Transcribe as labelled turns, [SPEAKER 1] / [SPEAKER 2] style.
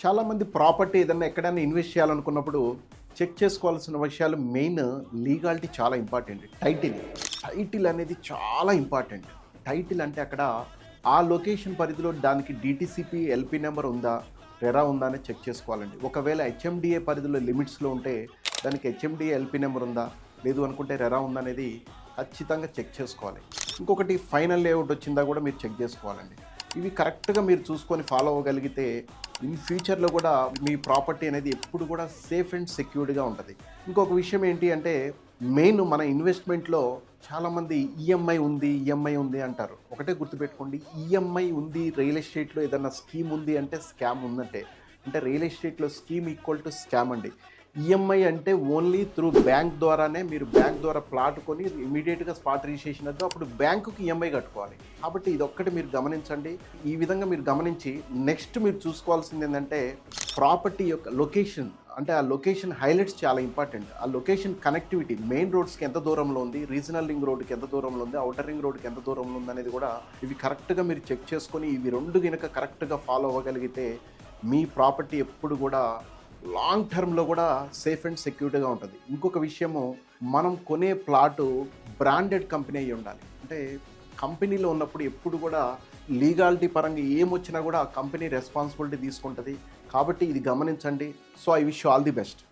[SPEAKER 1] చాలామంది ప్రాపర్టీ ఏదన్నా ఎక్కడైనా ఇన్వెస్ట్ చేయాలనుకున్నప్పుడు చెక్ చేసుకోవాల్సిన విషయాలు మెయిన్ లీగాలిటీ చాలా ఇంపార్టెంట్. టైటిల్ అనేది చాలా ఇంపార్టెంట్. టైటిల్ అంటే అక్కడ ఆ లొకేషన్ పరిధిలో దానికి డిటిసిపి ఎల్పి నెంబర్ ఉందా, రెరా ఉందా అని చెక్ చేసుకోవాలండి. ఒకవేళ హెచ్ఎండిఏ పరిధిలో లిమిట్స్లో ఉంటే దానికి హెచ్ఎండిఏ ఎల్పి నెంబర్ ఉందా, లేదు అనుకుంటే రెరా ఉందా అనేది ఖచ్చితంగా చెక్ చేసుకోవాలి. ఇంకొకటి ఫైనల్ లేఅవుట్ వచ్చిందా కూడా మీరు చెక్ చేసుకోవాలండి. ఇవి కరెక్ట్గా మీరు చూసుకొని ఫాలో అవ్వగలిగితే ఇన్ ఫ్యూచర్లో కూడా మీ ప్రాపర్టీ అనేది ఎప్పుడు కూడా సేఫ్ అండ్ సెక్యూర్డ్గా ఉంటుంది. ఇంకొక విషయం ఏంటి అంటే మెయిన్ మన ఇన్వెస్ట్మెంట్లో చాలామంది ఈఎంఐ ఉంది అంటారు. ఒకటే గుర్తుపెట్టుకోండి, ఈఎంఐ ఉంది రియల్ ఎస్టేట్లో ఏదైనా స్కీమ్ ఉంది అంటే స్కామ్ ఉందంటే. అంటే రియల్ ఎస్టేట్లో స్కీమ్ ఈక్వల్ టు స్కామ్ అండి. ఈఎంఐ అంటే ఓన్లీ త్రూ బ్యాంక్ ద్వారానే, మీరు బ్యాంక్ ద్వారా ప్లాట్ కొని ఇమీడియట్గా స్పాట్ రిజిస్ట్రేషన్ వద్దు, అప్పుడు బ్యాంకుకి ఈఎంఐ కట్టుకోవాలి. కాబట్టి ఇది ఒక్కటి మీరు గమనించండి. ఈ విధంగా మీరు గమనించి నెక్స్ట్ మీరు చూసుకోవాల్సింది ఏంటంటే ప్రాపర్టీ యొక్క లొకేషన్. అంటే ఆ లొకేషన్ హైలైట్స్ చాలా ఇంపార్టెంట్. ఆ లొకేషన్ కనెక్టివిటీ మెయిన్ రోడ్స్కి ఎంత దూరంలో ఉంది, రీజనల్ రింగ్ రోడ్కి ఎంత దూరంలో ఉంది, అవుటర్ రింగ్ రోడ్కి ఎంత దూరంలో ఉంది అనేది కూడా ఇవి కరెక్ట్గా మీరు చెక్ చేసుకొని ఇవి రెండు కనుక కరెక్ట్గా ఫాలో అవ్వగలిగితే మీ ప్రాపర్టీ ఎప్పుడు కూడా లాంగ్ టర్మ్లో కూడా సేఫ్ అండ్ సెక్యూర్డ్గా ఉంటుంది. ఇంకొక విషయము, మనం కొనే ప్లాటు బ్రాండెడ్ కంపెనీ అయి ఉండాలి. అంటే కంపెనీలో ఉన్నప్పుడు ఎప్పుడు కూడా లీగాలిటీ పరంగా ఏమొచ్చినా కూడా ఆ కంపెనీ రెస్పాన్సిబిలిటీ తీసుకుంటుంది. కాబట్టి ఇది గమనించండి. So I wish you all the best.